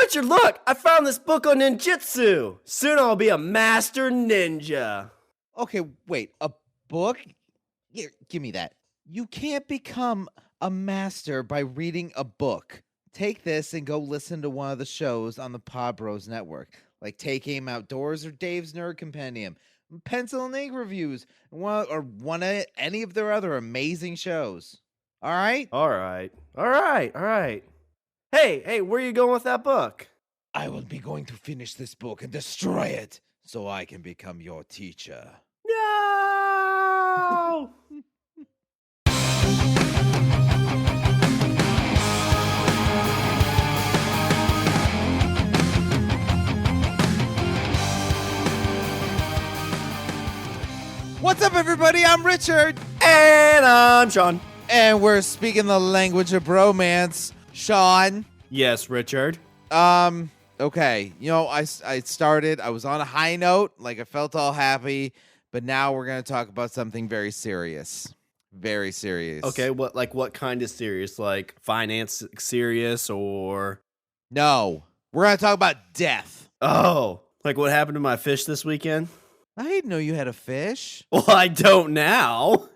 Richard, look! I found this book on ninjutsu. Soon I'll be a master ninja. Okay, wait, a book? Here, give me that. You can't become a master by reading a book. Take this and go listen to one of the shows on the Pod Bros Network, like Take Aim Outdoors or Dave's Nerd Compendium, Pencil and Ink Reviews, or one of any of their other amazing shows. All right? All right. Hey, where are you going with that book? I will be going to finish this book and destroy it so I can become your teacher. No! What's up, everybody? I'm Richard. And I'm Sean. And we're speaking the language of bromance. Sean. Yes, Richard. Okay. You know, I was on a high note, like I felt all happy, but now we're going to talk about something very serious. Very serious. Okay, what kind of serious? Like finance serious or? No. We're going to talk about death. Oh, like what happened to my fish this weekend? I didn't know you had a fish. Well, I don't now.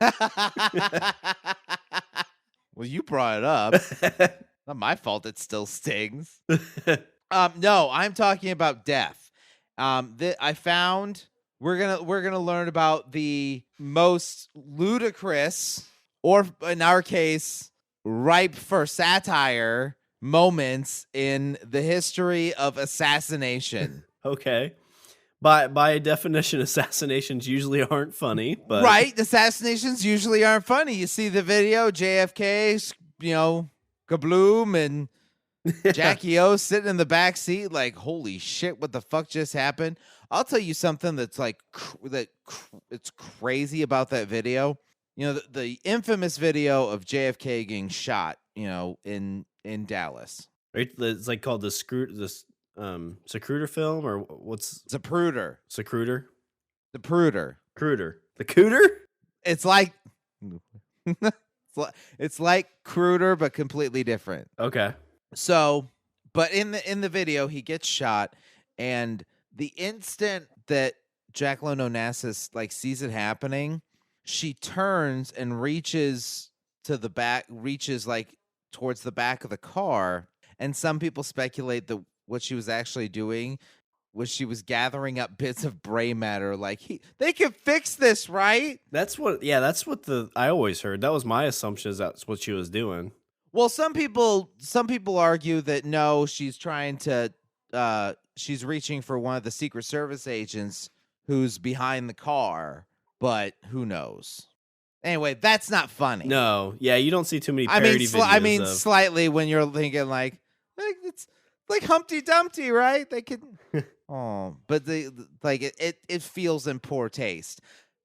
Well, you brought it up. Not my fault it still stings. No, I'm talking about death. I found we're gonna learn about the most ludicrous, or in our case, ripe for satire moments in the history of assassination. Okay. By definition, assassinations usually aren't funny, but right, assassinations usually aren't funny. You see the video, JFK, kabloom, and Jackie O sitting in the back seat, like, holy shit, what the fuck just happened? I'll tell you something that's like it's crazy about that video. You know, the infamous video of JFK getting shot, in Dallas. Right, it's like called the Zapruder film, or what's Zapruder? Zapruder? Zapruder. Cruder. The Cooter? It's like it's like Cruder, but completely different. Okay. So, but in the video, he gets shot, and the instant that Jacqueline Onassis sees it happening, she turns and reaches towards the back of the car, and some people speculate that what she was actually doing was she was gathering up bits of brain matter. They can fix this, right? That's what I always heard. That was my assumption, is that's what she was doing. Well, some people argue that no, she's trying to, she's reaching for one of the Secret Service agents who's behind the car, but who knows? Anyway, that's not funny. No, yeah, you don't see too many parody videos. Slightly when you're thinking it's like Humpty Dumpty, right? They could, but it feels in poor taste.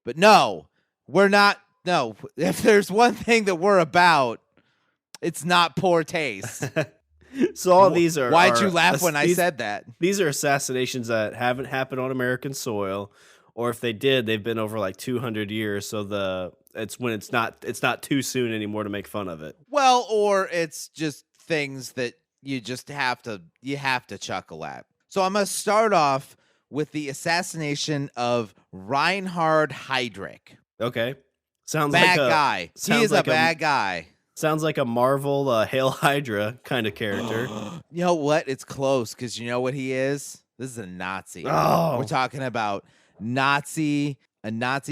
But no, we're not. No, if there's one thing that we're about, it's not poor taste. So all these are. Why'd you laugh when I said that? These are assassinations that haven't happened on American soil, or if they did, they've been over 200 years. So it's not too soon anymore to make fun of it. Well, or it's just things that you just have to chuckle at. So I'm gonna start off with the assassination of Reinhard Heydrich. Okay, sounds bad like guy. He is a bad guy. Sounds like a Marvel Hail Hydra kind of character. You know what? It's close, because you know what he is? This is a Nazi. Oh. We're talking about a Nazi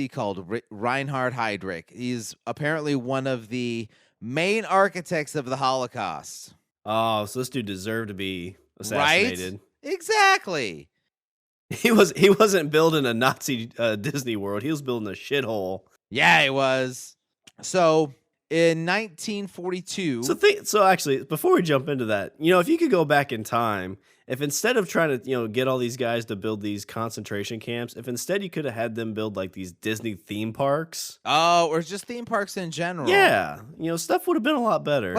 called Reinhard Heydrich. He's apparently one of the main architects of the Holocaust. Oh, so this dude deserved to be assassinated. Right? Exactly. He wasn't building a Nazi Disney World. He was building a shithole. Yeah, he was. So in 1942. So actually, before we jump into that, if you could go back in time, if instead of trying to get all these guys to build these concentration camps, if instead you could have had them build these Disney theme parks. Oh, or just theme parks in general. Yeah, stuff would have been a lot better.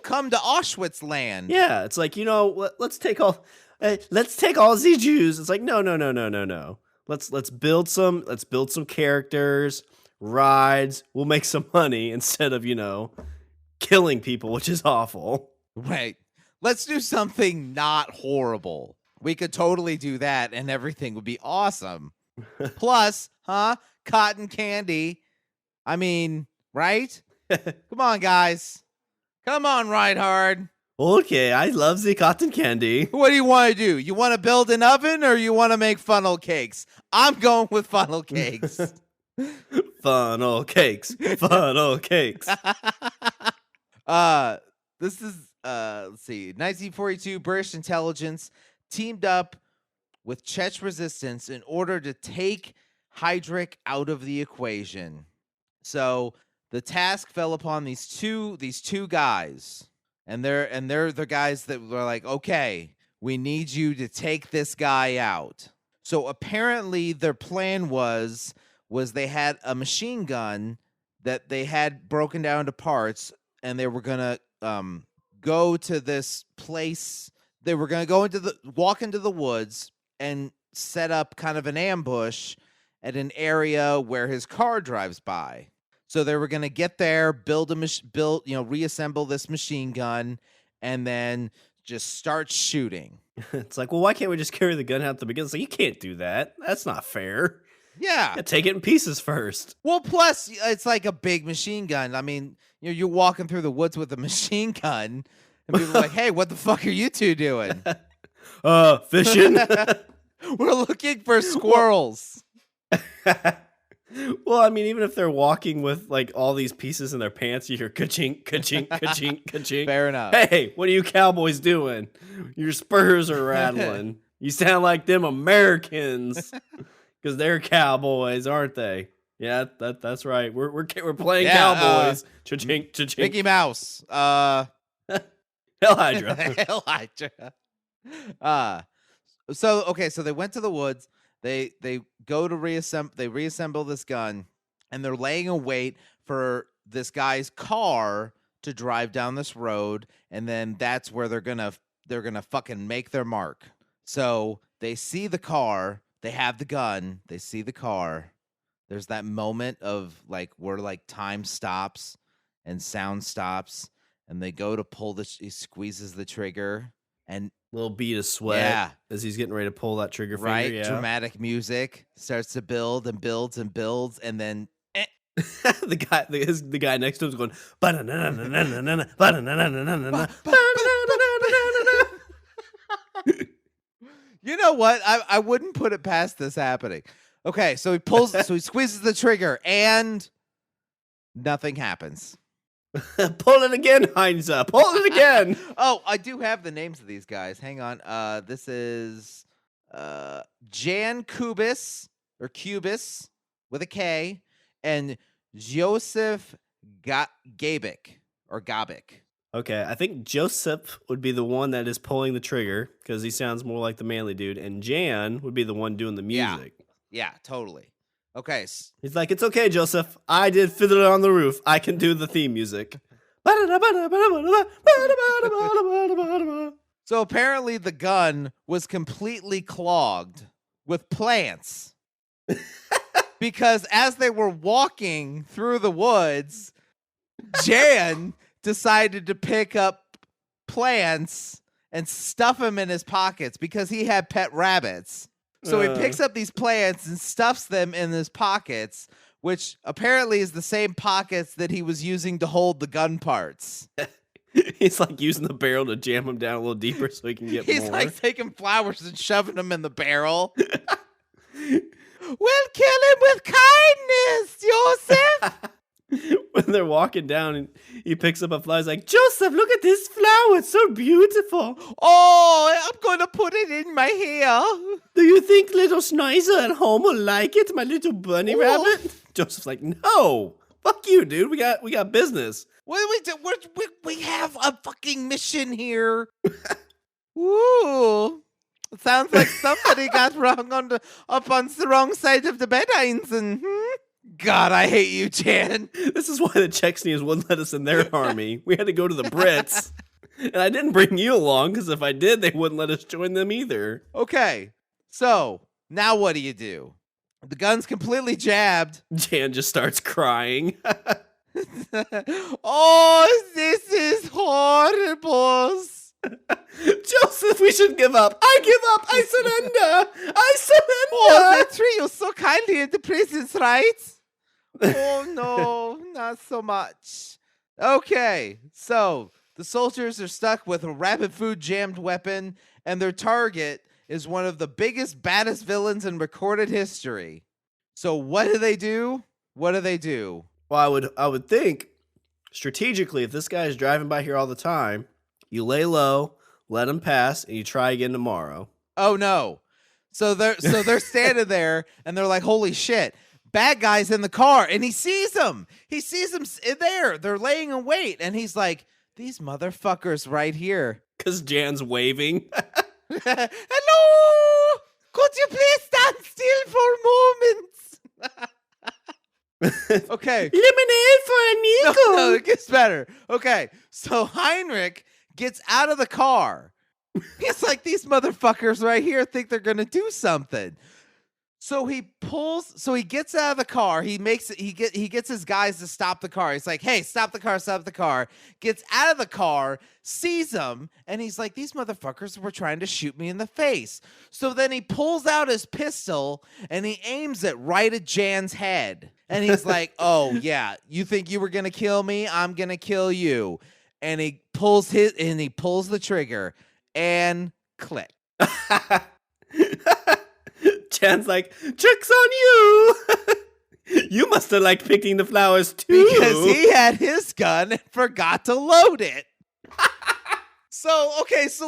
Come to Auschwitz land. Yeah, it's let's take all these Jews. It's no. Let's build some characters. Rides, we'll make some money instead of killing people, which is awful. Right. Let's do something not horrible. We could totally do that and everything would be awesome. Plus, cotton candy. I mean, right? Come on, guys. Come on, Reinhard. Okay, I love the cotton candy. What do you want to do? You want to build an oven or you want to make funnel cakes? I'm going with funnel cakes. Funnel cakes. Funnel cakes. This is let's see. 1942 British intelligence teamed up with Czech resistance in order to take Heydrich out of the equation. So the task fell upon these two guys. And they're the guys that were like, okay, we need you to take this guy out. So apparently their plan was they had a machine gun that they had broken down to parts, and they were gonna go to this place. They were gonna walk into the woods and set up kind of an ambush at an area where his car drives by. So they were going to get there, reassemble this machine gun, and then just start shooting. It's like, well, why can't we just carry the gun out at the beginning? It's like, you can't do that. That's not fair. Yeah. Take it in pieces first. Well, plus, it's like a big machine gun. I mean, you're walking through the woods with a machine gun, and people are like, hey, what the fuck are you two doing? Fishing? We're looking for squirrels. Well, I mean, even if they're walking with like all these pieces in their pants, you hear ka-chink, ka-chink, ka-chink, ka-chink. Fair enough. Hey, what are you cowboys doing? Your spurs are rattling. You sound like them Americans, because they're cowboys, aren't they? Yeah, that's right. We're playing cowboys. Cha-chink, cha-chink. Mickey Mouse. Hell Hydra. Hell Hydra. So they went to the woods. They go to reassemble this gun, and they're laying in wait for this guy's car to drive down this road, and then that's where they're gonna fucking make their mark. So they see the car, they have the gun, they see the car. There's that moment of like where like time stops and sound stops, and they go to pull he squeezes the trigger, and little bead of sweat as he's getting ready to pull that trigger finger. Right, yeah. Dramatic music starts to build and builds and builds, and then the guy next to him is going. You know what? I wouldn't put it past this happening. Okay, so he squeezes the trigger, and nothing happens. Pull it again, Heinz. Pull it again. Oh, I do have the names of these guys. Hang on. This is Jan Kubis with a K, and Joseph Gabik. Okay, I think Joseph would be the one that is pulling the trigger because he sounds more like the manly dude, and Jan would be the one doing the music. Yeah, totally. Okay. He's like, it's okay, Joseph. I did Fiddler on the Roof. I can do the theme music. So apparently the gun was completely clogged with plants. Because as they were walking through the woods, Jan decided to pick up plants and stuff them in his pockets because he had pet rabbits. So he picks up these plants and stuffs them in his pockets, which apparently is the same pockets that he was using to hold the gun parts. He's like using the barrel to jam them down a little deeper so he can get more. He's like taking flowers and shoving them in the barrel. We'll kill him with kindness, Joseph. When they're walking down and he picks up a flower, he's like, Joseph, look at this flower. It's so beautiful. Oh, I'm going to put it in my hair. Do you think little Schneiser at home will like it, my little bunny rabbit? Joseph's like, no. Fuck you, dude. We got business. What do we do? We have a fucking mission here. Ooh. It sounds like somebody got up on the wrong side of the bed, Einstein. God, I hate you, Jan. This is why the Chechens wouldn't let us in their army. We had to go to the Brits. And I didn't bring you along, because if I did, they wouldn't let us join them either. Okay, so now what do? The gun's completely jabbed. Jan just starts crying. Oh, this is horrible. Joseph, we should give up. I give up. I surrender. I surrender. Oh, they treat you so kindly in the prisons, right? Oh, no, not so much. Okay, so the soldiers are stuck with a rapid food jammed weapon, and their target is one of the biggest, baddest villains in recorded history. So what do they do? What do they do? Well, I would think strategically, if this guy is driving by here all the time, you lay low, let him pass, and you try again tomorrow. Oh no. So they're standing there and they're like, holy shit. Bad guy's in the car and he sees them. He sees them there. They're laying in wait. And he's like, these motherfuckers right here. Because Jan's waving. Hello! Could you please stand still for moments? Okay. Lemonade for Nico. No, it gets better. Okay. So Heinrich gets out of the car. He's like, these motherfuckers right here think they're going to do something. So he gets out of the car. He gets his guys to stop the car. He's like, hey, stop the car. Gets out of the car, sees them, and he's like, these motherfuckers were trying to shoot me in the face. So then he pulls out his pistol and he aims it right at Jan's head. And he's like, oh yeah, you think you were gonna kill me? I'm gonna kill you. And he pulls the trigger and click. Jan's like, joke's on you. You must have liked picking the flowers too. Because he had his gun and forgot to load it. So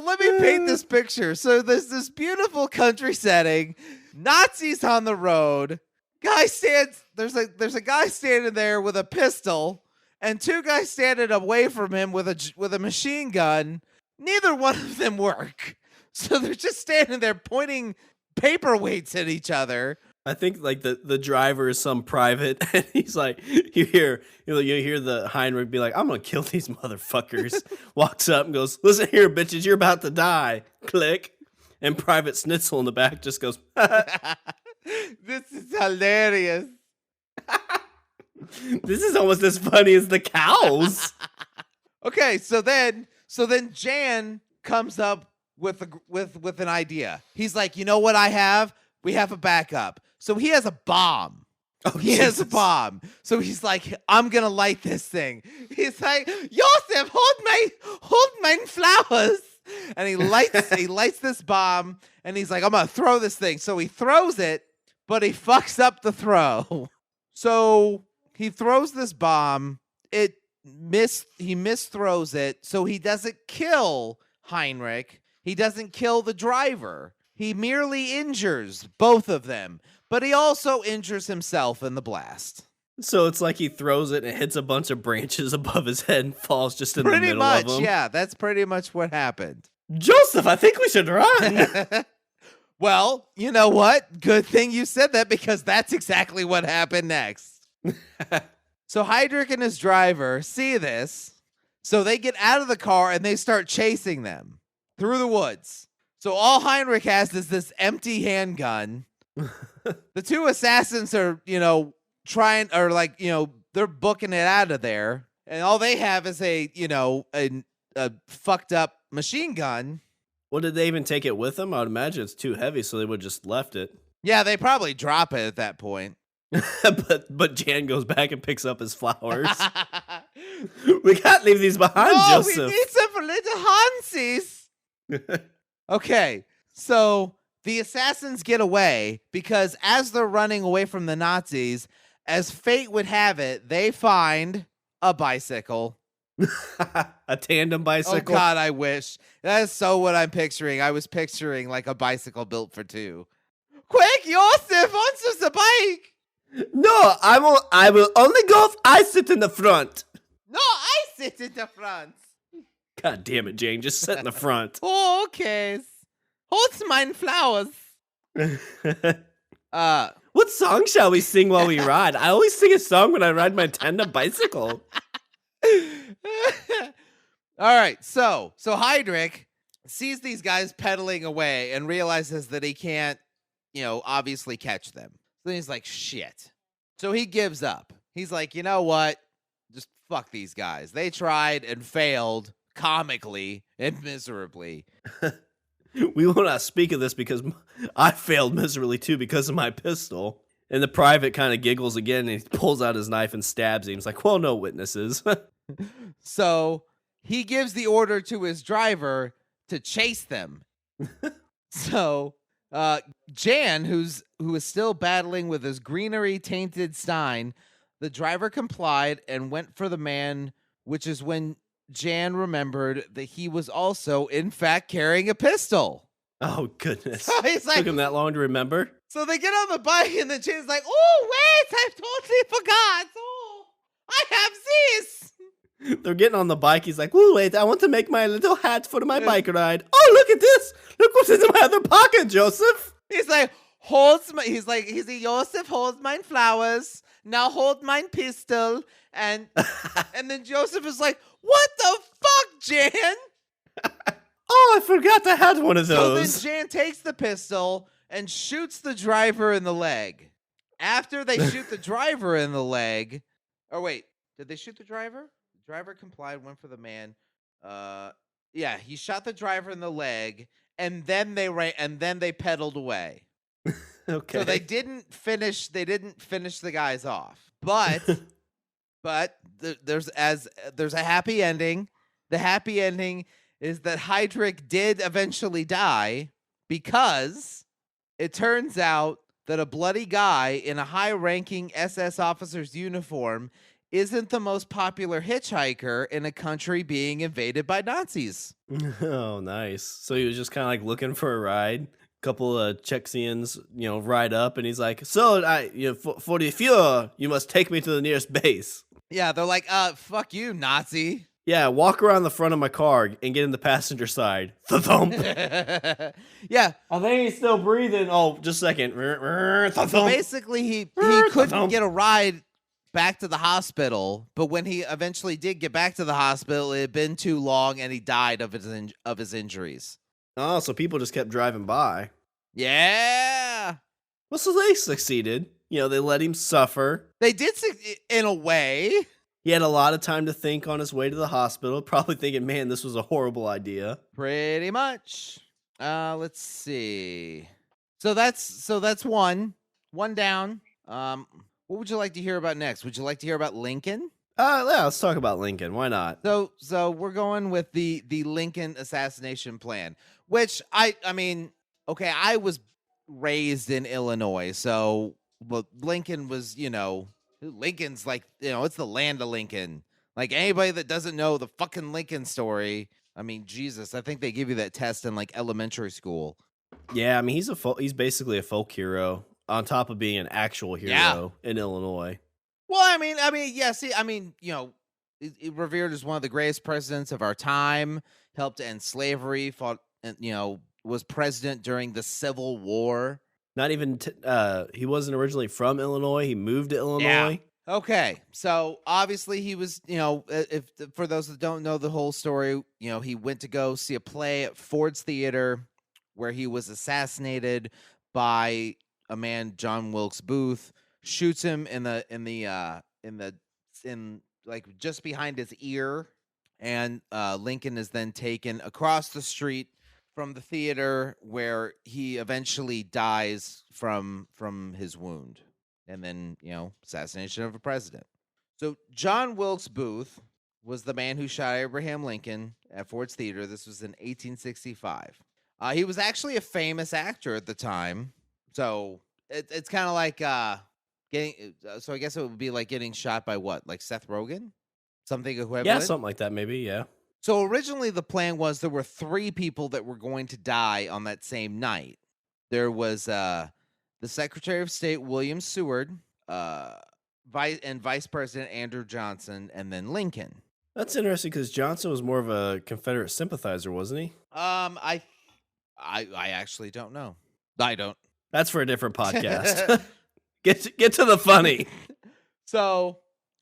let me paint this picture. So there's this beautiful country setting, Nazis on the road. There's a guy standing there with a pistol, and two guys standing away from him with a machine gun. Neither one of them work. So they're just standing there pointing paperweights at each other. I think like the driver is some private, and he's like, you hear the Heinrich be like, I'm gonna kill these motherfuckers. Walks up and goes, listen here, bitches, you're about to die. Click. And Private Schnitzel in the back just goes, this is hilarious. This is almost as funny as the cows. Okay, so then Jan comes up with an idea. He's like, you know what I have? We have a backup. So he has a bomb. Oh, he has a bomb. So he's like, I'm gonna light this thing. He's like, Joseph, hold my flowers. And he lights this bomb, and he's like, I'm gonna throw this thing. So he throws it, but he fucks up the throw. So he throws this bomb. He misthrows it, so he doesn't kill Heinrich. He doesn't kill the driver. He merely injures both of them, but he also injures himself in the blast. So it's like he throws it and it hits a bunch of branches above his head and falls just in the middle of them. Yeah, that's pretty much what happened. Joseph, I think we should run. Well, you know what? Good thing you said that, because that's exactly what happened next. So Heinrich and his driver see this, so they get out of the car and they start chasing them through the woods. So all Heinrich has is this empty handgun. The two assassins are, they're booking it out of there. And all they have is a fucked up machine gun. Well, did they even take it with them? I would imagine it's too heavy, so they would just left it. Yeah, they probably drop it at that point. but Jan goes back and picks up his flowers. We can't leave these behind, Joseph. We need some for little Hansies. Okay, so the assassins get away because as they're running away from the Nazis, as fate would have it, they find a bicycle. A tandem bicycle? Oh, God, I wish. That is so what I'm picturing. I was picturing like a bicycle built for two. Quick, Josef, wants us a bike. No, I will only go if I sit in the front. No, I sit in the front. God damn it, Jane. Just sit in the front. Oh, okay. Hold mine flowers. What song shall we sing while we ride? I always sing a song when I ride my tandem bicycle. All right, so Heinrich sees these guys pedaling away and realizes that he can't, obviously catch them. So he's like, shit. So he gives up. He's like, you know what? Just fuck these guys. They tried and failed comically and miserably. We will not speak of this because I failed miserably too because of my pistol. And the private kind of giggles again and he pulls out his knife and stabs him. He's like, well, no witnesses. So he gives the order to his driver to chase them. So Jan, who is still battling with his greenery tainted Stein, the driver complied and went for the man, which is when Jan remembered that he was also, in fact, carrying a pistol. Oh, goodness. So he's like, took him that long to remember? So they get on the bike and then Jan's like, oh, wait, I totally forgot. Oh, I have this. They're getting on the bike. He's like, "Ooh, wait, I want to make my little hat for my bike ride. Oh, look at this. Look what's in my other pocket, Joseph." He's like, Joseph holds mine flowers. Now hold mine pistol. And then Joseph is like, what the fuck, Jan? Oh, I forgot I had one of So those. then Jan takes the pistol and shoots the driver in the leg. After they shoot the driver in the leg, or wait, did they shoot the driver? The driver complied, went for the man. Yeah, he shot the driver in the leg, and then they pedaled away. Okay. So they didn't finish the guys off. But there's a happy ending. The happy ending is that Heydrich did eventually die because it turns out that a bloody guy in a high-ranking SS officer's uniform isn't the most popular hitchhiker in a country being invaded by Nazis. Oh, nice. So he was just kind of like looking for a ride. Couple of Czechians, ride up, and he's like, "So, for the Fuhrer, you must take me to the nearest base." Yeah, they're like, fuck you, Nazi. Yeah, walk around the front of my car and get in the passenger side. Thump. Yeah. I think he's still breathing. Oh, just a second. So basically, he couldn't get a ride back to the hospital, but when he eventually did get back to the hospital, it had been too long, and he died of his injuries. Oh, so people just kept driving by. Yeah. Well, so they succeeded. They let him suffer. They did, in a way. He had a lot of time to think on his way to the hospital, probably thinking, man, this was a horrible idea. Pretty much. Let's see. So that's one down. What would you like to hear about next? Would you like to hear about Lincoln? Yeah, let's talk about Lincoln. Why not? So we're going with the Lincoln assassination plan, which I mean, okay, I was raised in Illinois, so Lincoln was, Lincoln's like, it's the land of Lincoln. Like, anybody that doesn't know the fucking Lincoln story, I mean, Jesus, I think they give you that test in like elementary school. Yeah, I mean, he's basically a folk hero on top of being an actual hero in Illinois. Well, I mean, yeah. See, revered as one of the greatest presidents of our time. Helped to end slavery. Fought, was president during the Civil War. Not even he wasn't originally from Illinois. He moved to Illinois. Yeah. Okay, so obviously he was, if for those that don't know the whole story, he went to go see a play at Ford's Theater, where he was assassinated by a man, John Wilkes Booth. Shoots him in just behind his ear, and Lincoln is then taken across the street from the theater, where he eventually dies from his wound, and then assassination of a president. So John Wilkes Booth was the man who shot Abraham Lincoln at Ford's Theater. This was in 1865. He was actually a famous actor at the time, so it's kind of like so I guess it would be like getting shot by what? Like Seth Rogen? Something equivalent? Yeah, something like that, maybe, yeah. So originally the plan was there were 3 people that were going to die on that same night. There was the Secretary of State, William Seward, Vice President Andrew Johnson, and then Lincoln. That's interesting because Johnson was more of a Confederate sympathizer, wasn't he? I actually don't know. I don't. That's for a different podcast. Get to the funny. So,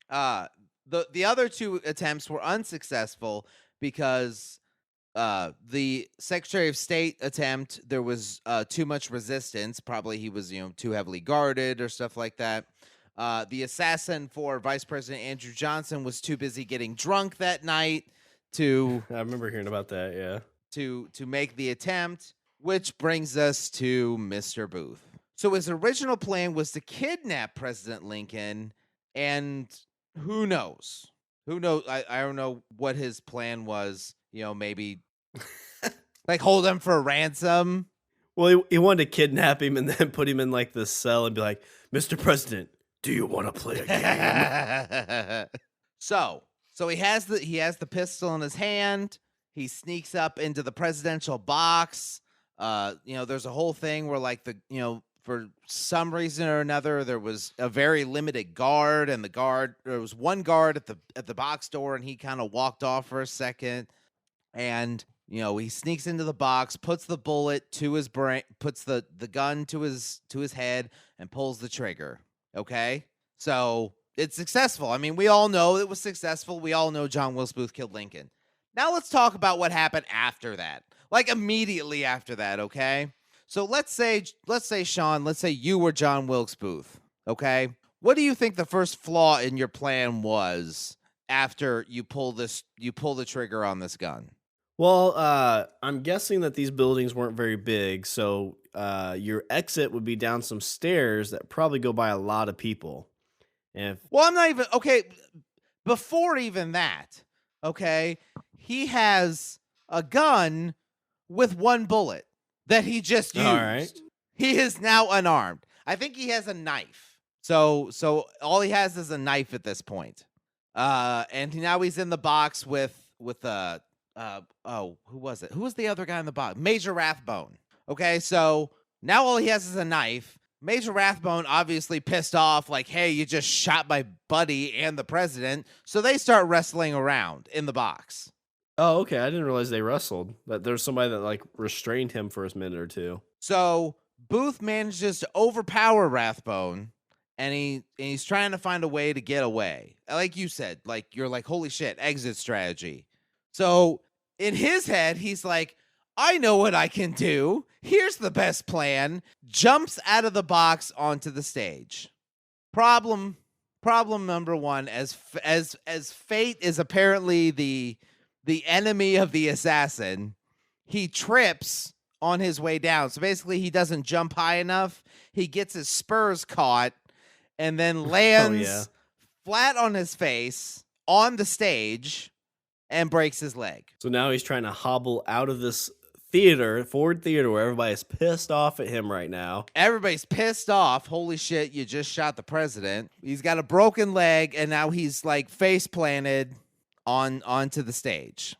the other 2 attempts were unsuccessful because the Secretary of State attempt, there was too much resistance. Probably he was too heavily guarded or stuff like that. The assassin for Vice President Andrew Johnson was too busy getting drunk that night to I remember hearing about that. Yeah. to make the attempt, which brings us to Mr. Booth. So his original plan was to kidnap President Lincoln, and who knows? Who knows? I don't know what his plan was. Maybe like hold him for ransom. Well, he wanted to kidnap him and then put him in like this cell and be like, "Mr. President, do you want to play a game?" So he has the pistol in his hand. He sneaks up into the presidential box. There's a whole thing where like for some reason or another, there was a very limited guard, and there was one guard at the box door, and he kind of walked off for a second, and he sneaks into the box, puts the bullet to his brain, puts the gun to his head, and pulls the trigger. Okay, so it's successful. I mean, we all know it was successful. We all know John Wilkes Booth killed Lincoln. Now let's talk about what happened after that, like immediately after that. Okay. So let's say, Sean, let's say you were John Wilkes Booth, okay? What do you think the first flaw in your plan was after you pull the trigger on this gun? Well, I'm guessing that these buildings weren't very big, so your exit would be down some stairs that probably go by a lot of people. Well, I'm not even, okay, before even that, okay, he has a gun with one bullet that he just used. All right. He is now unarmed. I think he has a knife. So all he has is a knife at this point. And now he's in the box with who was it? Who was the other guy in the box? Major Rathbone. Okay, so now all he has is a knife. Major Rathbone obviously pissed off, like, hey, you just shot my buddy and the president. So they start wrestling around in the box. Oh, okay. I didn't realize they wrestled. That there's somebody that like restrained him for a minute or two. So Booth manages to overpower Rathbone, and he's trying to find a way to get away. Like you said, like you're like, holy shit, exit strategy. So in his head, he's like, I know what I can do. Here's the best plan. Jumps out of the box onto the stage. Problem number one, as fate is apparently the enemy of the assassin, he trips on his way down. So basically he doesn't jump high enough. He gets his spurs caught and then lands flat on his face on the stage and breaks his leg. So now he's trying to hobble out of this Ford Theater, where everybody's pissed off at him right now. Everybody's pissed off. Holy shit, you just shot the president. He's got a broken leg, and now he's like face planted onto the stage.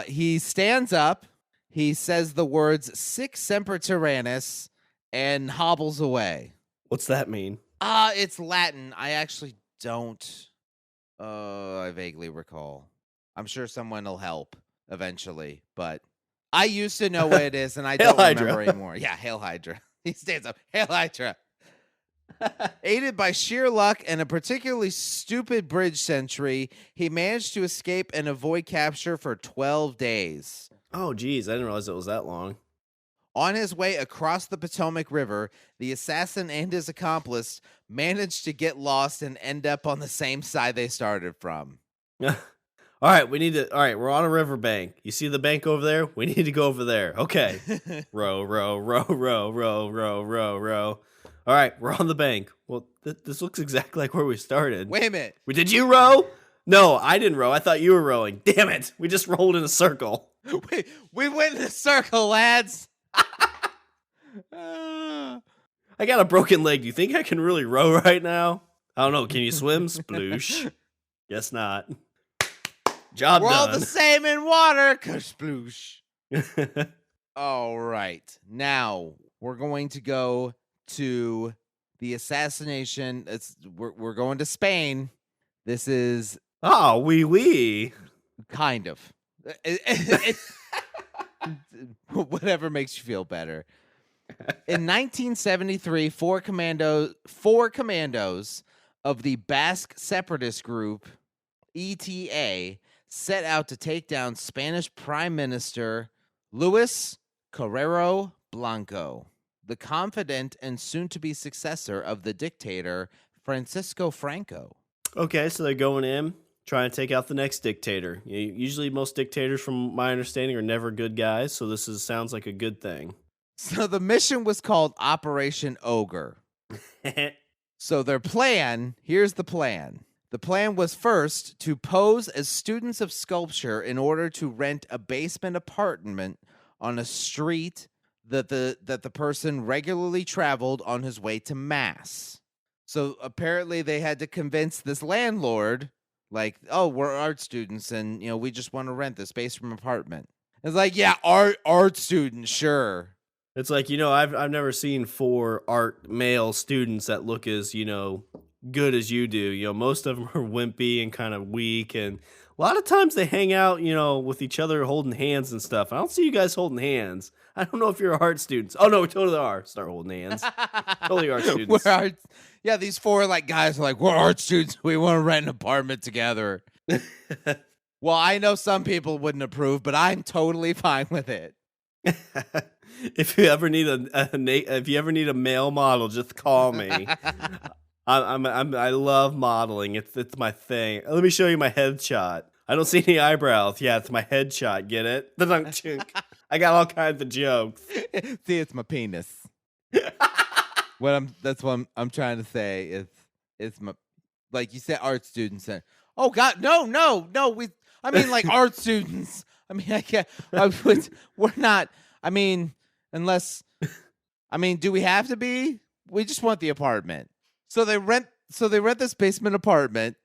He stands up. He says the words "Sic semper tyrannis" and hobbles away. What's that mean? It's Latin. I actually don't. I vaguely recall. I'm sure someone will help eventually, but I used to know what it is, and I don't remember anymore. Yeah, Hail Hydra. He stands up. Hail Hydra. Aided by sheer luck and a particularly stupid bridge sentry, he managed to escape and avoid capture for 12 days. Oh, geez. I didn't realize it was that long. On his way across the Potomac River, the assassin and his accomplice managed to get lost and end up on the same side they started from. All right, we're on a riverbank. You see the bank over there? We need to go over there. Okay. Row, row, row, row, row, row, row, row. All right, we're on the bank. Well, this looks exactly like where we started. Wait a minute. Did you row? No, I didn't row. I thought you were rowing. Damn it. We just rolled in a circle. We went in a circle, lads. I got a broken leg. Do you think I can really row right now? I don't know. Can you swim? Sploosh. Guess not. Job We're done. all the same in water. Sploosh. All right. Now we're going to go to the assassination. We're going to Spain. This is oui. kind of. Whatever makes you feel better. In 1973, four commandos of the Basque separatist group ETA set out to take down Spanish Prime Minister Luis Carrero Blanco, the confidant and soon-to-be successor of the dictator Francisco Franco. Okay, so they're going in, Trying to take out the next dictator. Usually, most dictators, from my understanding, are never good guys. So this sounds like a good thing. So the mission was called Operation Ogre. So their plan, here's the plan. The plan was first to pose as students of sculpture in order to rent a basement apartment on a street that the person regularly traveled on his way to mass. So apparently they had to convince this landlord, like, oh, we're art students and we just want to rent this basement apartment. It's like, yeah, art students, sure. It's like, I've never seen 4 art male students that look as, good as you do. Most of them are wimpy and kind of weak, and a lot of times they hang out, with each other holding hands and stuff. I don't see you guys holding hands. I don't know if you're art students. Oh no, we totally are. Start holding hands. Totally art students. Yeah, these 4 guys are like, we're art students. We want to rent an apartment together. Well, I know some people wouldn't approve, but I'm totally fine with it. If you ever need a male model, just call me. I love modeling. It's my thing. Let me show you my headshot. I don't see any eyebrows. Yeah, it's my headshot. Get it? I got all kinds of jokes. See, it's my penis. That's what I'm trying to say. It's my, like you said, art students. Oh God, no. I mean, like art students. I mean, I can't. We're not. I mean, unless. I mean, do we have to be? We just want the apartment. So they rent this basement apartment,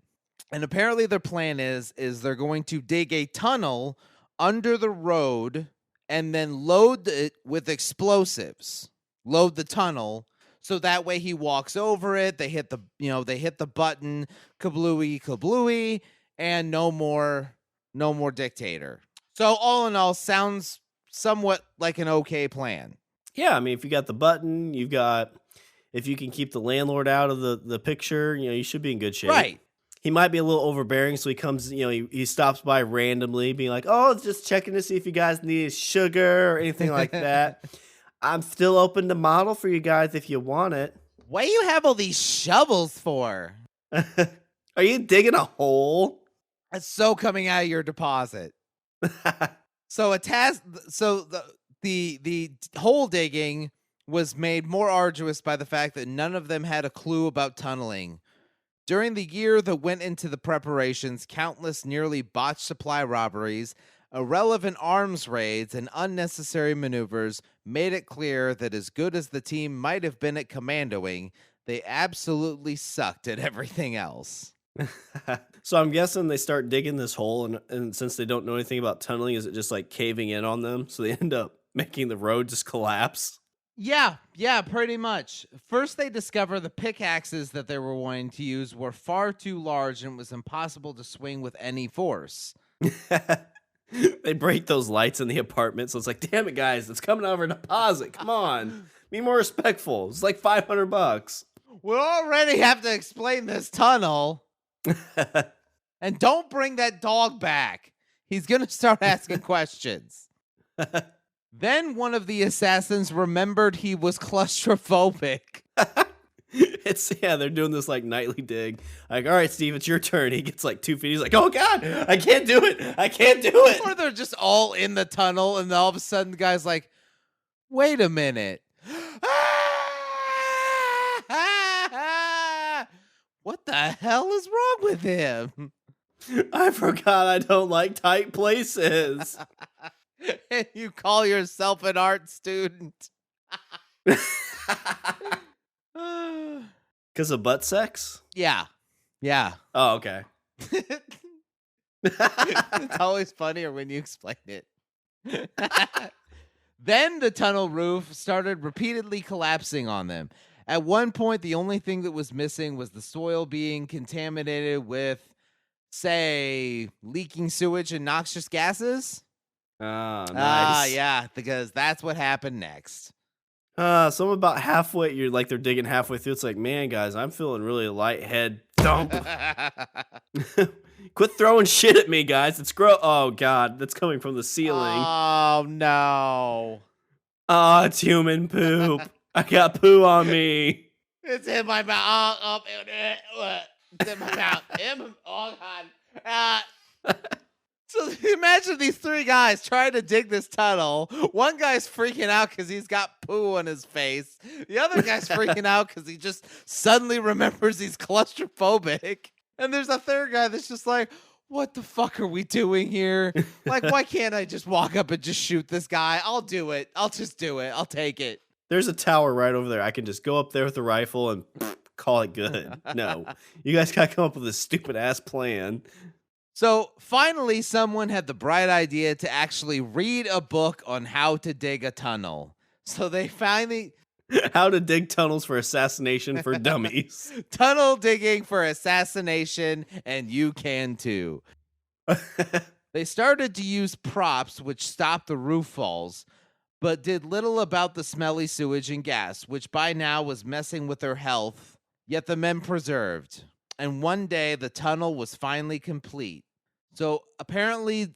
and apparently their plan is they're going to dig a tunnel under the road and then load it with explosives. Load the tunnel so that way he walks over it. They hit the button, kablooey, kablooey, and no more dictator. So all in all, sounds somewhat like an okay plan. Yeah, I mean, if you got the button, if you can keep the landlord out of the picture, you should be in good shape. Right. He might be a little overbearing, so he comes, he stops by randomly, being like, oh, just checking to see if you guys need sugar or anything like that. I'm still open to model for you guys if you want it. What do you have all these shovels for? Are you digging a hole? It's so coming out of your deposit. So the hole digging was made more arduous by the fact that none of them had a clue about tunneling. During the year that went into the preparations, countless nearly botched supply robberies, irrelevant arms raids, and unnecessary maneuvers made it clear that as good as the team might have been at commandoing, they absolutely sucked at everything else. So I'm guessing they start digging this hole, and since they don't know anything about tunneling, is it just like caving in on them? So they end up making the road just collapse? Yeah, pretty much. First, they discover the pickaxes that they were wanting to use were far too large and it was impossible to swing with any force. They break those lights in the apartment, so it's like, damn it, guys, it's coming out of our deposit. Come on, be more respectful. It's like $500. We already have to explain this tunnel. And don't bring that dog back. He's going to start asking questions. Then one of the assassins remembered he was claustrophobic. They're doing this like nightly dig. Like, all right, Steve, it's your turn. He gets like 2 feet. He's like, oh God, I can't do it. Or they're just all in the tunnel, and all of a sudden the guy's like, wait a minute. What the hell is wrong with him? I forgot I don't like tight places. And you call yourself an art student. Because of butt sex? Yeah. Oh, okay. It's always funnier when you explain it. Then the tunnel roof started repeatedly collapsing on them. At one point, the only thing that was missing was the soil being contaminated with, say, leaking sewage and noxious gases. Oh, nice. Yeah, because that's what happened next. So I'm about halfway. They're digging halfway through. It's like, man, guys, I'm feeling really light head dump. Quit throwing shit at me, guys. It's gross. Oh God, that's coming from the ceiling. Oh no. Oh, it's human poop. I got poo on me. It's in my mouth. It's in my mouth. Oh God. So imagine these three guys trying to dig this tunnel. One guy's freaking out because he's got poo on his face. The other guy's freaking out because he just suddenly remembers he's claustrophobic. And there's a third guy that's just like, what the fuck are we doing here? Like, why can't I just walk up and just shoot this guy? I'll do it. I'll just do it. I'll take it. There's a tower right over there. I can just go up there with the rifle and call it good. No, you guys got to come up with a stupid ass plan. So finally, someone had the bright idea to actually read a book on how to dig a tunnel. So they finally... How to dig tunnels for assassination for dummies. Tunnel digging for assassination, and you can too. They started to use props which stopped the roof falls, but did little about the smelly sewage and gas, which by now was messing with their health, yet the men persevered. And one day, the tunnel was finally complete. So apparently,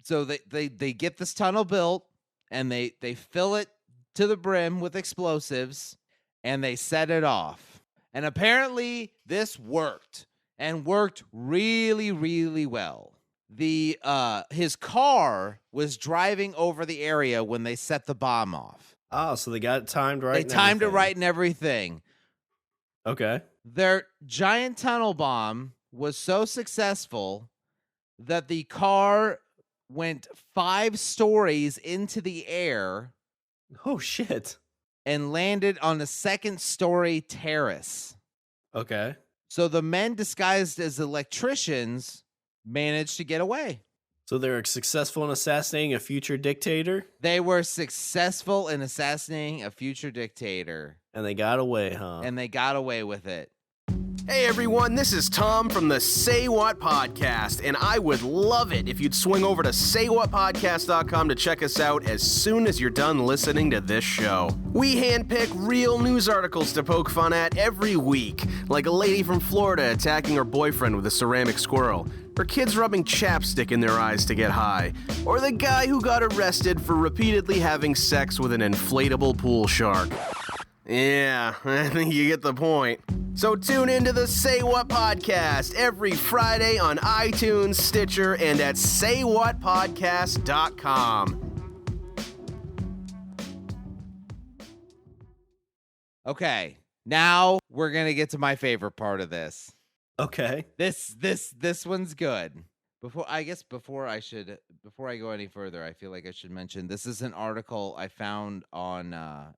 they get this tunnel built, and they fill it to the brim with explosives, and they set it off. And apparently, this worked, and worked really, really well. His car was driving over the area when they set the bomb off. Oh, so they got it timed right. They timed it right and everything. Okay. Their giant tunnel bomb was so successful that the car went 5 stories into the air. Oh, shit. And landed on a 2nd-story terrace. Okay. So the men disguised as electricians managed to get away. So they were successful in assassinating a future dictator? They were successful in assassinating a future dictator. And they got away, huh? And they got away with it. Hey everyone, this is Tom from the Say What Podcast, and I would love it if you'd swing over to saywhatpodcast.com to check us out as soon as you're done listening to this show. We handpick real news articles to poke fun at every week, like a lady from Florida attacking her boyfriend with a ceramic squirrel, or kids rubbing chapstick in their eyes to get high, or the guy who got arrested for repeatedly having sex with an inflatable pool shark. Yeah, I think you get the point. So tune into the Say What Podcast every Friday on iTunes, Stitcher, and at saywhatpodcast.com. Okay, now we're going to get to my favorite part of this. Okay. This one's good. Before I go any further, I feel like I should mention this is an article I found on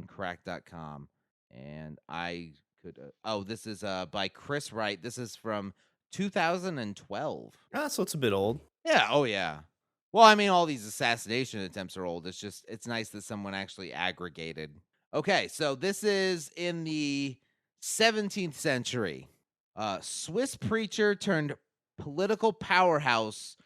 cracked.com, and I could this is by Chris Wright. This is from 2012. Ah, so it's a bit old. Yeah, oh yeah. Well, I mean, all these assassination attempts are old. It's nice that someone actually aggregated. Okay, so this is in the 17th century. Swiss preacher turned political powerhouse.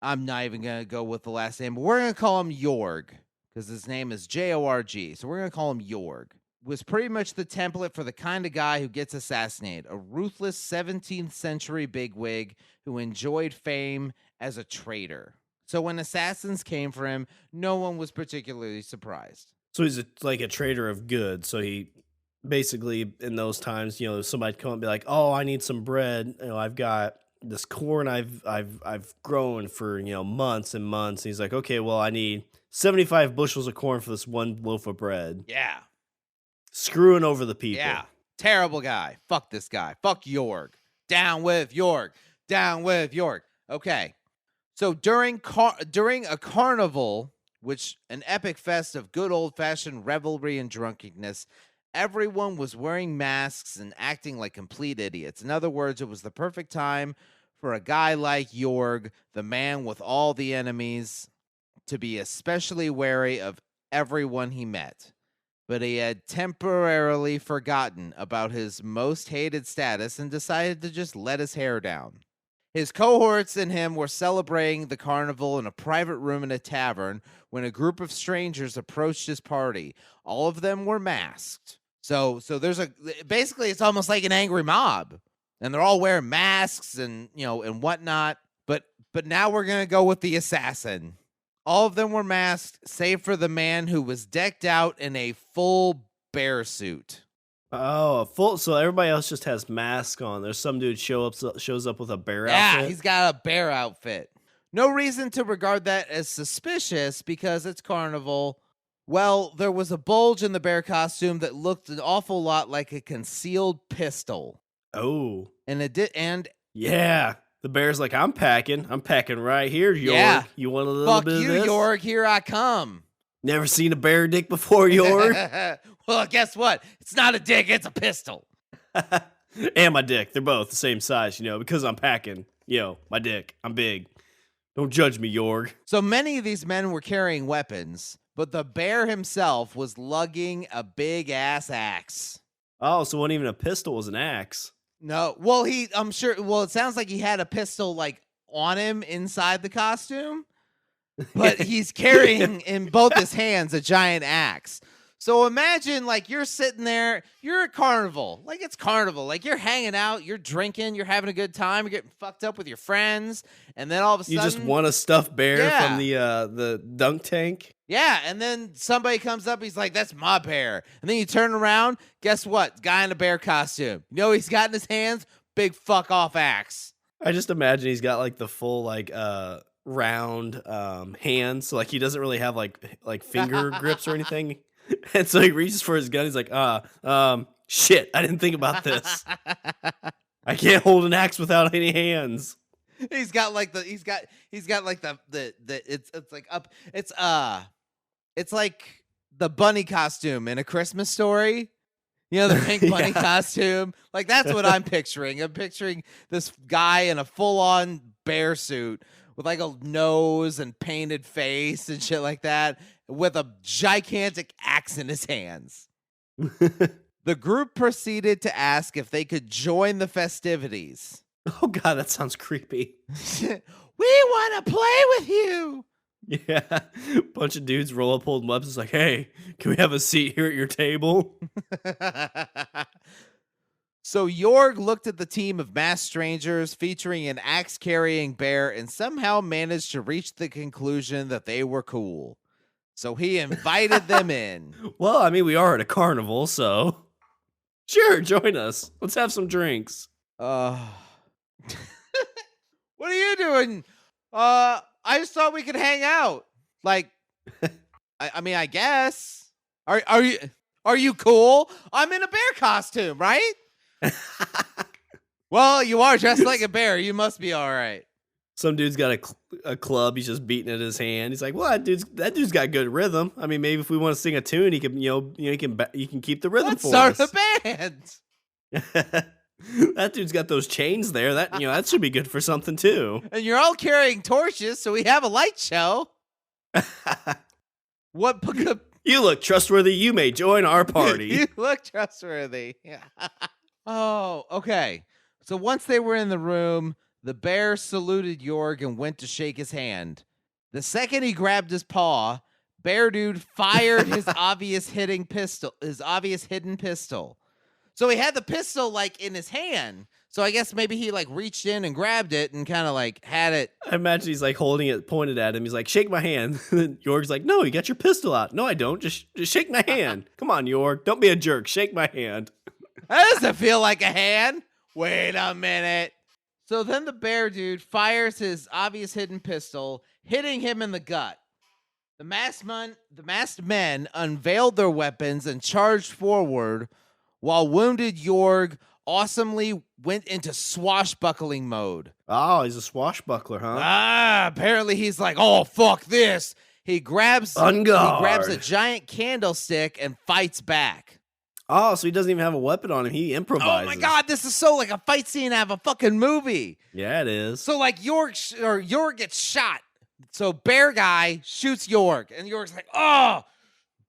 I'm not even going to go with the last name, but we're going to call him Jorg, because his name is Jorg. So we're going to call him Jorg. Was pretty much the template for the kind of guy who gets assassinated. A ruthless 17th century bigwig who enjoyed fame as a traitor. So when assassins came for him, no one was particularly surprised. So he's like a trader of goods. So he basically, in those times, somebody'd come and be like, "Oh, I need some bread. I've got this corn I've grown for months and months." And he's like, "Okay, well, I need 75 bushels of corn for this one loaf of bread." Yeah, screwing over the people. Yeah, terrible guy. Fuck this guy. Fuck Jorg. Down with Jorg. Down with Jorg. Okay. So during a carnival, which an epic fest of good old-fashioned revelry and drunkenness, everyone was wearing masks and acting like complete idiots. In other words, it was the perfect time for a guy like Jorg, the man with all the enemies, to be especially wary of everyone he met. But he had temporarily forgotten about his most hated status and decided to just let his hair down. His cohorts and him were celebrating the carnival in a private room in a tavern when a group of strangers approached his party. All of them were masked. So there's basically it's almost like an angry mob, and they're all wearing masks and and whatnot. But now we're gonna go with the assassin. All of them were masked, save for the man who was decked out in a full bear suit. Oh, full. So everybody else just has masks on. There's some dude shows up with a bear Yeah, outfit. he's got a bear outfit. No reason to regard that as suspicious because it's carnival. Well, there was a bulge in the bear costume that looked an awful lot like a concealed pistol. Oh, And it did, and yeah. The bear's like, I'm packing right here, York. Yeah. You want a little fuck bit of you, this? York, here I come. Never seen a bear dick before, York. Well, guess what? It's not a dick, it's a pistol. And my dick. They're both the same size, because I'm packing. My dick. I'm big. Don't judge me, York. So many of these men were carrying weapons, but the bear himself was lugging a big-ass axe. Oh, so it wasn't even a pistol, it was an axe. No, well, I'm sure, well, it sounds like he had a pistol, like, on him inside the costume, but he's carrying in both his hands a giant axe. So imagine, like, you're sitting there, you're at carnival. Like, it's carnival. Like, you're hanging out, you're drinking, you're having a good time, you're getting fucked up with your friends, and then all of a sudden... You just won a stuffed bear from the dunk tank? Yeah, and then somebody comes up, he's like, that's my bear. And then you turn around, guess what? Guy in a bear costume. You know what he's got in his hands? Big fuck-off axe. I just imagine he's got, like, the full, like, round hands. So, like, he doesn't really have, like finger grips or anything. And so he reaches for his gun. He's like, shit, I didn't think about this. I can't hold an axe without any hands. He's got like the it's like the bunny costume in A Christmas Story. The pink bunny costume. Like, that's what I'm picturing. I'm picturing this guy in a full-on bear suit with like a nose and painted face and shit like that, with a gigantic axe in his hands. The group proceeded to ask if they could join the festivities. Oh, God, that sounds creepy. We want to play with you. Yeah. Bunch of dudes roll up holding weapons like, hey, can we have a seat here at your table? So Jorg looked at the team of masked strangers featuring an axe-carrying bear and somehow managed to reach the conclusion that they were cool. So he invited them in. Well, I mean, we are at a carnival, so sure, join us. Let's have some drinks. What are you doing? I just thought we could hang out. Like, I mean, I guess. Are you cool? I'm in a bear costume, right? Well, you are dressed like a bear. You must be all right. Some dude's got a club. He's just beating at his hand. He's like, "Well, that dude's got good rhythm. I mean, maybe if we want to sing a tune, he can, you can keep the rhythm Let's for us." start a band. That dude's got those chains there. That should be good for something too. And you're all carrying torches, so we have a light show. What? You look trustworthy. You may join our party. You look trustworthy. Yeah. Oh, okay. So once they were in the room, the bear saluted Jorg and went to shake his hand. The second he grabbed his paw, Bear Dude fired his obvious hidden pistol. So he had the pistol like in his hand. So I guess maybe he like reached in and grabbed it and kind of like had it. I imagine he's like holding it pointed at him. He's like, shake my hand. Jorg's like, no, you got your pistol out. No, I don't. Just shake my hand. Come on, Jorg. Don't be a jerk. Shake my hand. That doesn't feel like a hand. Wait a minute. So then the Bear Dude fires his obvious hidden pistol, hitting him in the gut. The masked men unveiled their weapons and charged forward, while wounded Jorg awesomely went into swashbuckling mode. Oh, he's a swashbuckler, huh? Apparently he's like, oh, fuck this. He grabs a giant candlestick and fights back. Oh, so he doesn't even have a weapon on him. He improvises. Oh my God, this is so like a fight scene out of a fucking movie. Yeah, it is. So like Jorg gets shot. So Bear Guy shoots Jorg, and Jorg's like, oh,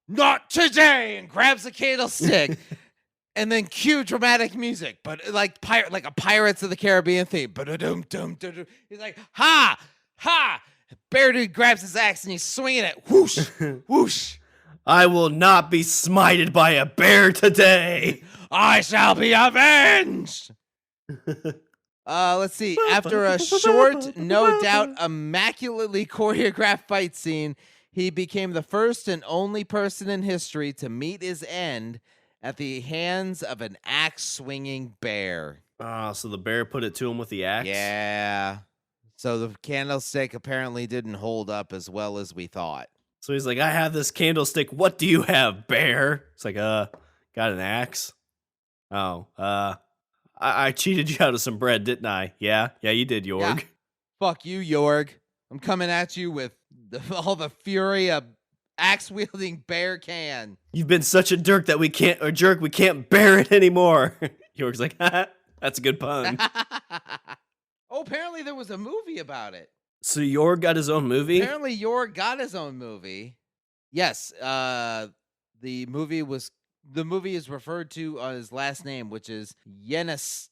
not today, and grabs a candlestick. And then cue dramatic music, but like a Pirates of the Caribbean theme. He's like, ha, ha. Bear Dude grabs his axe and he's swinging it. Whoosh, whoosh. I will not be smited by a bear today. I shall be avenged. Let's see. After a short, no doubt immaculately choreographed fight scene, he became the first and only person in history to meet his end at the hands of an axe-swinging bear. So the bear put it to him with the axe? Yeah. So the candlestick apparently didn't hold up as well as we thought. So he's like, I have this candlestick. What do you have, bear? It's like, got an axe? Oh, I cheated you out of some bread, didn't I? Yeah, you did, Jorg. Yeah. Fuck you, Jorg. I'm coming at you with all the fury a axe-wielding bear can. You've been such a jerk that we can't bear it anymore. Jorg's like, that's a good pun. Oh, apparently there was a movie about it. So Jorg got his own movie? Apparently Jorg got his own movie. Yes, the movie is referred to on his last name, which is Yenetsch.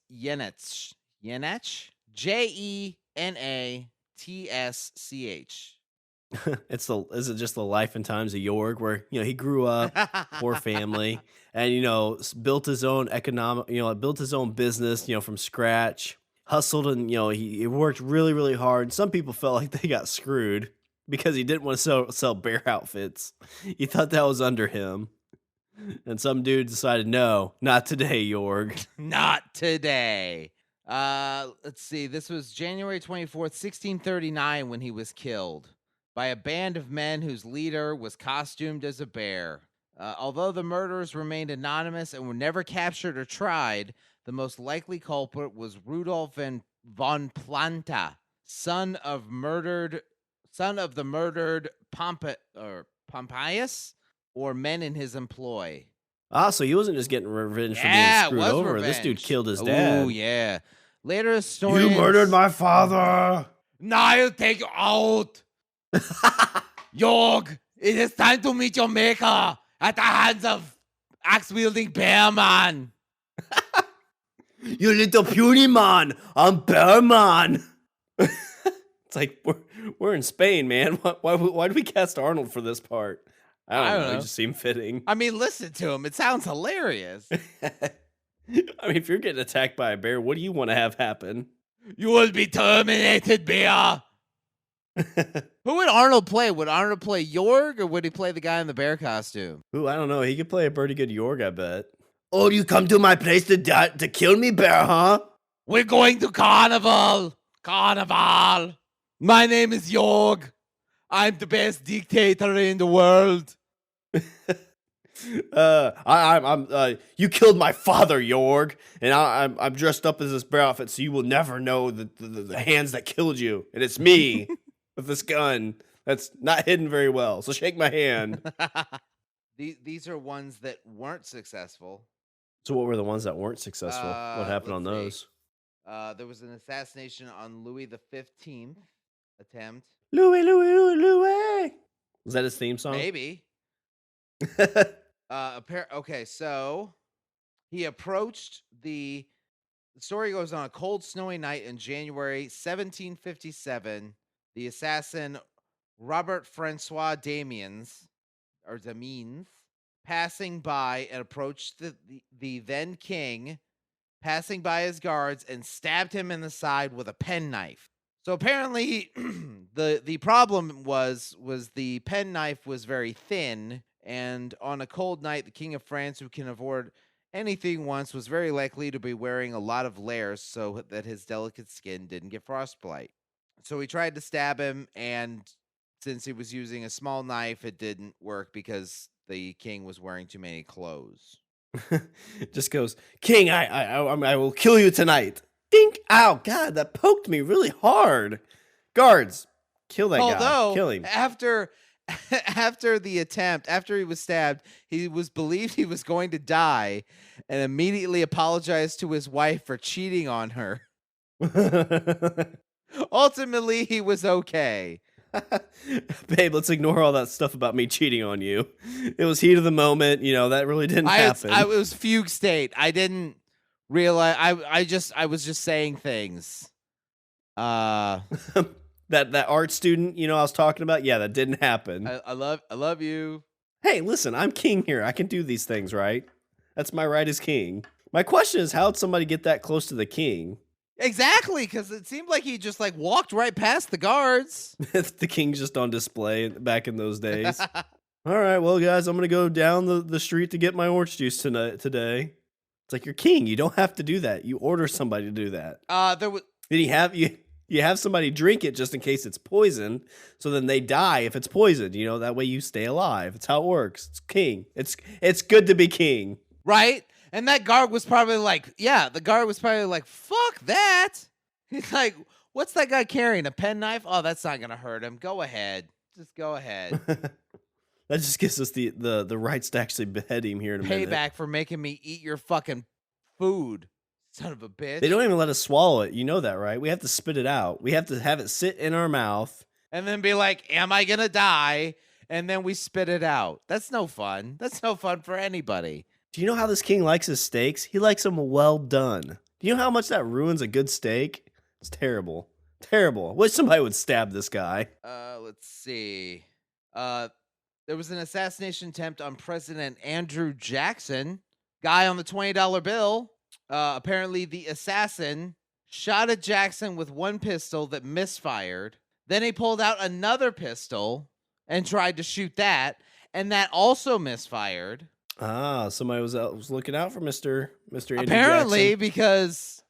Jenatssch. Is it just the life and times of Jorg, where he grew up, poor family, and built his own built his own business, from scratch, hustled, and he worked really, really hard. Some people felt like they got screwed because he didn't want to sell bear outfits. He thought that was under him, and some dude decided, no, not today, Jorg. Not today. Let's see. This was January 24th, 1639, when he was killed by a band of men whose leader was costumed as a bear. Although the murderers remained anonymous and were never captured or tried, the most likely culprit was Rudolf von Planta, son of the murdered Pompeius, or men in his employ. So he wasn't just getting revenge for being screwed over. Revenge. This dude killed his dad. Oh, yeah. Later historians... You murdered my father! Now I'll take you out! Jorg, it is time to meet your maker at the hands of axe-wielding bear man. You little puny man, I'm bear man. It's like we're in Spain, man. Why did we cast Arnold for this part? I don't know. It just seemed fitting. I mean, listen to him. It sounds hilarious. I mean, if you're getting attacked by a bear, what do you want to have happen? You will be terminated, bear. Who would Arnold play? Would Arnold play Jorg, or would he play the guy in the bear costume? Ooh, I don't know. He could play a pretty good Jorg, I bet. Oh, you come to my place to kill me, bear, huh? We're going to carnival. Carnival. My name is Jorg. I'm the best dictator in the world. You killed my father, Jorg, and I'm dressed up as this bear outfit, so you will never know the hands that killed you, and it's me with this gun that's not hidden very well. So shake my hand. These are ones that weren't successful. So what were the ones that weren't successful? What happened on those? There was an assassination on Louis the 15th attempt. Louis. Was that his theme song? Maybe. Okay, so he approached the story goes on a cold, snowy night in January 1757. The assassin Robert Francois Damiens, passing by and approached the then king, passing by his guards, and stabbed him in the side with a penknife. So apparently, the problem was the penknife was very thin, and on a cold night, the King of France, who can afford anything once, was very likely to be wearing a lot of layers so that his delicate skin didn't get frostbite. So he tried to stab him, and since he was using a small knife, it didn't work because the king was wearing too many clothes. Just goes, King, I will kill you tonight. Dink! Ow, God, that poked me really hard. Guards, kill that guy. Kill him. After the attempt, after he was stabbed, he was believed he was going to die and immediately apologized to his wife for cheating on her. Ultimately, he was okay. Babe, let's ignore all that stuff about me cheating on you. It was heat of the moment. That really didn't happen. It was fugue state. I didn't realize. I was just saying things. That art student, I was talking about. Yeah, that didn't happen. I love you. Hey, listen, I'm king here. I can do these things, right? That's my right as king. My question is, how'd somebody get that close to the king? Exactly, because it seemed like he just walked right past the guards. The king's just on display back in those days. All right, well, guys, I'm gonna go down the street to get my orange juice today. It's like you're king. You don't have to do that. You order somebody to do that. There was Then you have somebody drink it just in case it's poison, so then they die if it's poisoned. That way you stay alive. It's how it works. It's king. It's good to be king. right, and that guard was probably like, fuck that. He's like, what's that guy carrying? A penknife? Oh, that's not gonna hurt him. Go ahead, just go ahead. That just gives us the rights to actually behead him here in a minute. Payback for making me eat your fucking food, son of a bitch. They don't even let us swallow it. You know that, right? We have to spit it out. We have to have it sit in our mouth. And then be like, am I going to die? And then we spit it out. That's no fun. That's no fun for anybody. Do you know how this king likes his steaks? He likes them well done. Do you know how much that ruins a good steak? It's terrible. Terrible. I wish somebody would stab this guy. Let's see. There was an assassination attempt on President Andrew Jackson. Guy on the $20 bill. Apparently, the assassin shot at Jackson with one pistol that misfired. Then he pulled out another pistol and tried to shoot that, and that also misfired. Somebody was looking out for Mr. Andrew Apparently, Jackson. because,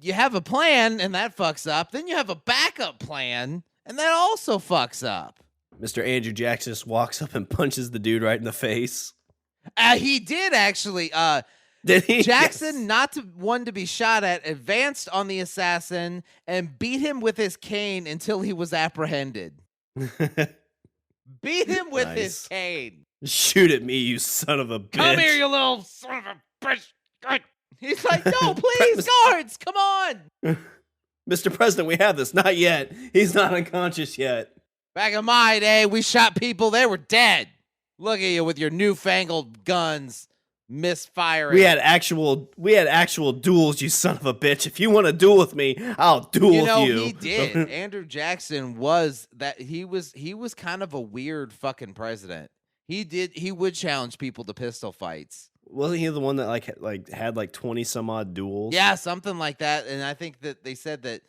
you have a plan, and that fucks up. Then you have a backup plan, and that also fucks up. Mr. Andrew Jackson just walks up and punches the dude right in the face. He did, actually. Did he? Jackson, Yes. not one to be shot at, advanced on the assassin and beat him with his cane until he was apprehended. Beat him with his Nice. cane. Shoot at me, you son of a bitch. Come here, you little son of a bitch. Good. He's like, no, please, guards, come on. Mr. President, we have this. Not yet. He's not unconscious yet. Back in my day, we shot people, they were dead. Look at you with your newfangled guns misfiring. We had actual duels, you son of a bitch. If you want to duel with me, I'll duel with you. He did. Andrew Jackson was that he was kind of a weird fucking president. He would challenge people to pistol fights. Wasn't he the one that had 20 some odd duels? Yeah, something like that. And I think that they said that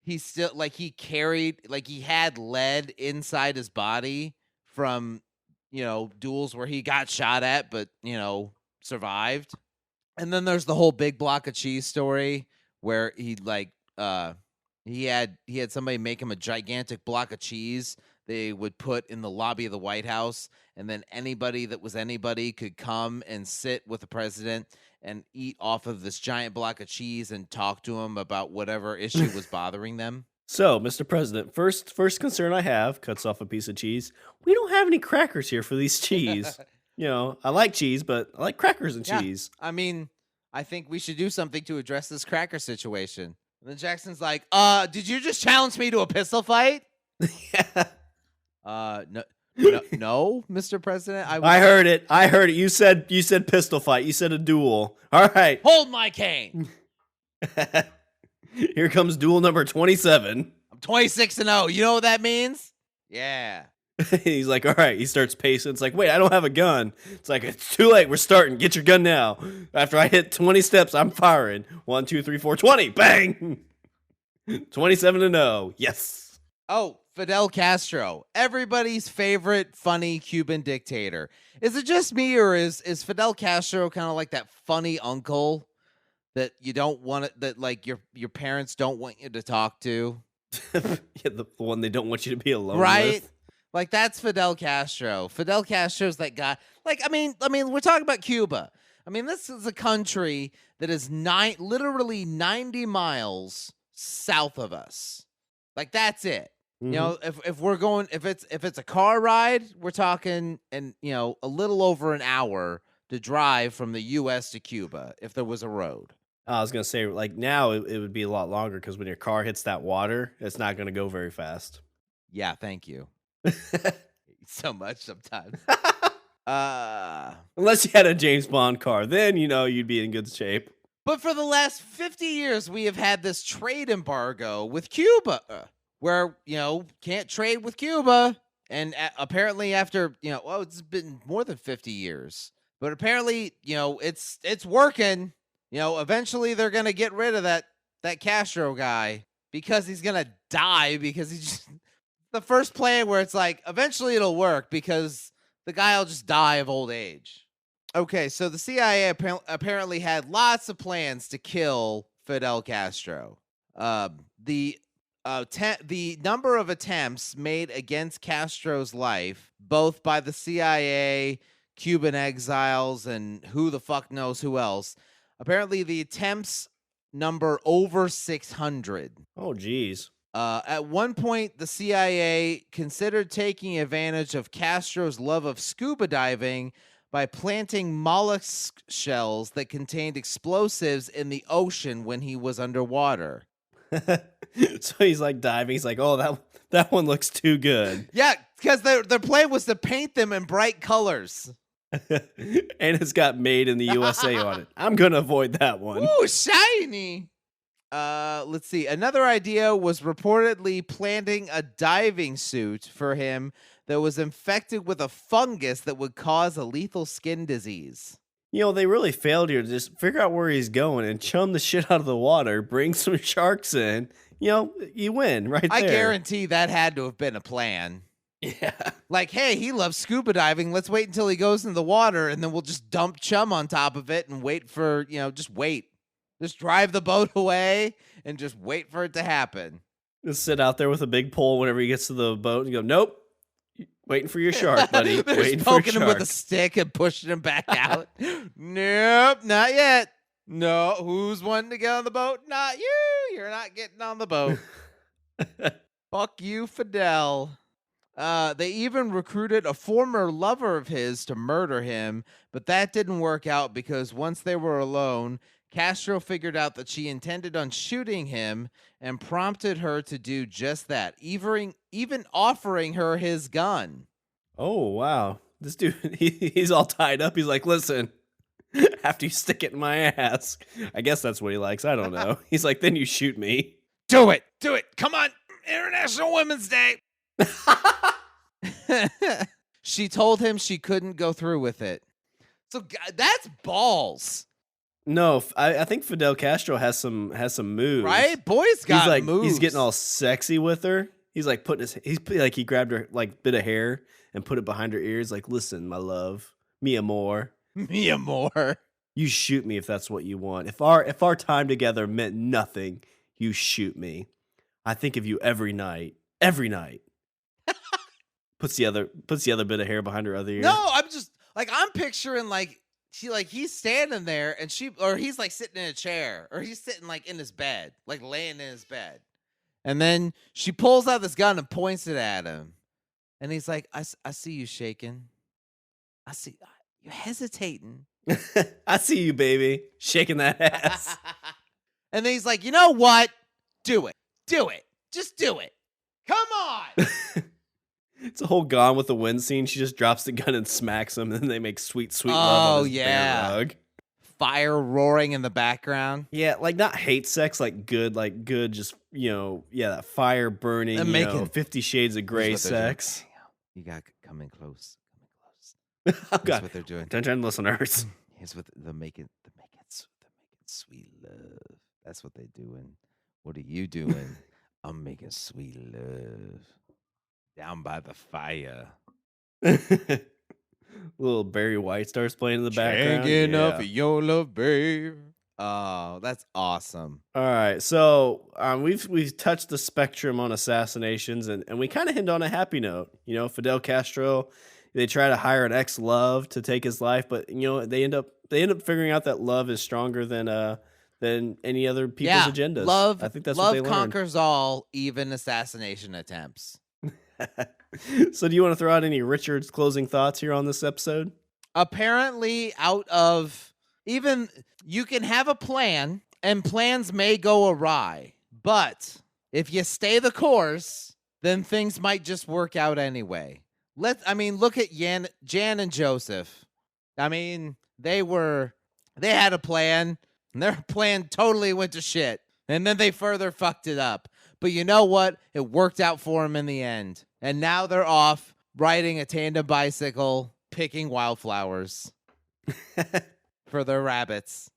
he still he carried he had lead inside his body from duels where he got shot at but survived. And then there's the whole big block of cheese story where he had somebody make him a gigantic block of cheese they would put in the lobby of the White House, and then anybody that was anybody could come and sit with the president and eat off of this giant block of cheese and talk to him about whatever issue was bothering them. So, Mr. President, first concern I have, cuts off a piece of cheese. We don't have any crackers here for these cheese. I like cheese, but I like crackers and cheese. I think we should do something to address this cracker situation. And then Jackson's like, did you just challenge me to a pistol fight? Yeah. No, Mr. President. I heard it. You said pistol fight. You said a duel. All right. Hold my cane. Here comes duel number 27. I'm 26-0. You know what that means? Yeah. He's like, all right. He starts pacing. It's like, wait, I don't have a gun. It's like, it's too late. We're starting. Get your gun now. After I hit 20 steps, I'm firing. 1, 2, 3, 4, 20. Bang. 27-0. Yes. Oh, Fidel Castro, everybody's favorite funny Cuban dictator. Is it just me, or is Fidel Castro kind of like that funny uncle that you don't want to, that your parents don't want you to talk to? Yeah, the one they don't want you to be alone right? with. That's Fidel Castro. Fidel Castro's that guy. We're talking about Cuba. This is a country that is literally 90 miles south of us. That's it. Mm-hmm. If we're going, if it's a car ride, we're talking, and a little over an hour to drive from the U.S. to Cuba if there was a road. I was gonna say, now it would be a lot longer because when your car hits that water, it's not gonna go very fast. Yeah, thank you so much. Sometimes, unless you had a James Bond car, then you'd be in good shape. But for the last 50 years, we have had this trade embargo with Cuba. Where, can't trade with Cuba. And apparently after, it's been more than 50 years. But apparently, it's working. Eventually they're going to get rid of that Castro guy because he's going to die because the first plan where it's like, eventually it'll work because the guy will just die of old age. Okay, so the CIA apparently had lots of plans to kill Fidel Castro. The number of attempts made against Castro's life, both by the CIA, Cuban exiles, and who the fuck knows who else. Apparently, the attempts number over 600. Oh, geez. At one point, the CIA considered taking advantage of Castro's love of scuba diving by planting mollusk shells that contained explosives in the ocean when he was underwater. So he's like diving. He's like, oh, that one looks too good. Yeah, because their plan was to paint them in bright colors. And it's got made in the USA on it. I'm going to avoid that one. Ooh, shiny. Let's see. Another idea was reportedly planting a diving suit for him that was infected with a fungus that would cause a lethal skin disease. You know, they really failed here to just figure out where he's going and chum the shit out of the water, bring some sharks in. You know, you win right there. I guarantee that had to have been a plan. Yeah. Like, hey, he loves scuba diving. Let's wait until he goes in the water, and then we'll just dump chum on top of it and wait for, just wait. Just drive the boat away and just wait for it to happen. Just sit out there with a big pole whenever he gets to the boat and go, nope. Waiting for your shark, buddy. They're Waiting just for a poking him with a stick and pushing him back out. Nope, not yet. No, who's wanting to get on the boat? Not you. You're not getting on the boat. Fuck you, Fidel. They even recruited a former lover of his to murder him, but that didn't work out because once they were alone, Castro figured out that she intended on shooting him and prompted her to do just that, even offering her his gun. Oh, wow. This dude, he's all tied up. He's like, listen, after you stick it in my ass. I guess that's what he likes. I don't know. He's like, then you shoot me. Do it. Do it. Come on. International Women's Day. She told him she couldn't go through with it. So that's balls. No, I think Fidel Castro has some moves. Right? Boy's got moves. He's getting all sexy with her. He's like he grabbed her like bit of hair and put it behind her ears. Like, listen, my love, mi amor, mi amor. You shoot me if that's what you want. If our time together meant nothing, you shoot me. I think of you every night. Every night. puts the other bit of hair behind her other ear. No, I'm picturing he's standing there and he's like sitting in a chair or he's sitting like in his bed, like laying in his bed. And then she pulls out this gun and points it at him. And he's like, I see you shaking. I see you hesitating. I see you, baby, shaking that ass. And then he's like, you know what? Do it. Do it. Just do it. Come on. It's a whole Gone with the Wind scene. She just drops the gun and smacks him, and then they make sweet, sweet love on his bare rug. Fire roaring in the background. Yeah, like not hate sex, like good, just, that fire burning, and making 50 Shades of Grey sex. You got coming close. Oh, That's God. what they're doing. Attention, listeners. Here's what they're making sweet love. That's what they're doing. What are you doing? I'm making sweet love. Down by the fire. Little Barry White starts playing in the background. Can't get enough of your love, babe. Oh, that's awesome. All right, so we've touched the spectrum on assassinations, and we kind of end on a happy note. Fidel Castro, they try to hire an ex-love to take his life, but they end up figuring out that love is stronger than any other people's agendas. Love, I think that's love what they learned. conquers all, even assassination attempts. So do you want to throw out any Richard's closing thoughts here on this episode? Apparently, you can have a plan and plans may go awry, but if you stay the course, then things might just work out anyway. Look at Jan and Joseph. They had a plan and their plan totally went to shit. And then they further fucked it up. But you know what? It worked out for them in the end. And now they're off riding a tandem bicycle, picking wildflowers for their rabbits.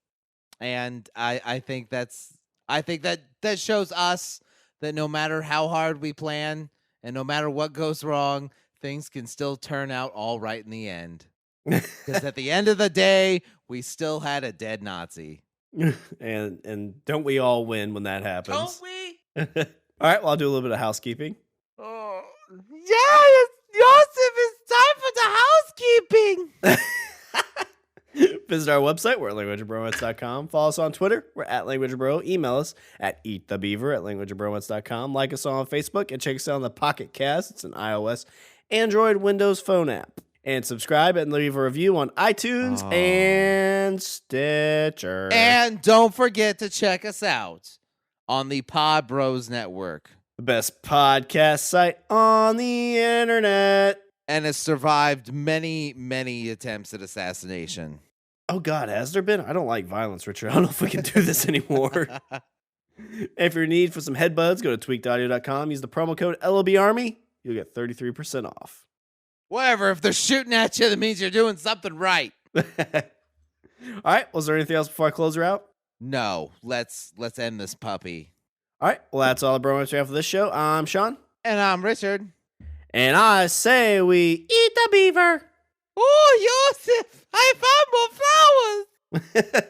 And I think that shows us that no matter how hard we plan and no matter what goes wrong, things can still turn out all right in the end. Because at the end of the day, we still had a dead Nazi. and don't we all win when that happens? Don't we? All right, well, I'll do a little bit of housekeeping. Oh, yes, Joseph, it's time for the housekeeping. Visit our website, we're at languageofbromance.com. Follow us on Twitter, we're at languageofbro. Email us at eatthebeaver@languageofbromance.com. Like us on Facebook and check us out on the Pocket Cast. It's an iOS, Android, Windows phone app. And subscribe and leave a review on iTunes and Stitcher. And don't forget to check us out on the Pod Bros Network. The best podcast site on the internet. And has survived many, many attempts at assassination. Oh, God, has there been? I don't like violence, Richard. I don't know if we can do this anymore. If you're in need for some headbuds, go to tweakedaudio.com. Use the promo code LOBARMY. You'll get 33% off. Whatever. If they're shooting at you, that means you're doing something right. All right. Was there anything else before I close her out? No. Let's end this puppy. All right. Well, that's all the bromance we have for this show. I'm Sean. And I'm Richard. And I say we eat the beaver. Oh, Joseph, I found more flowers.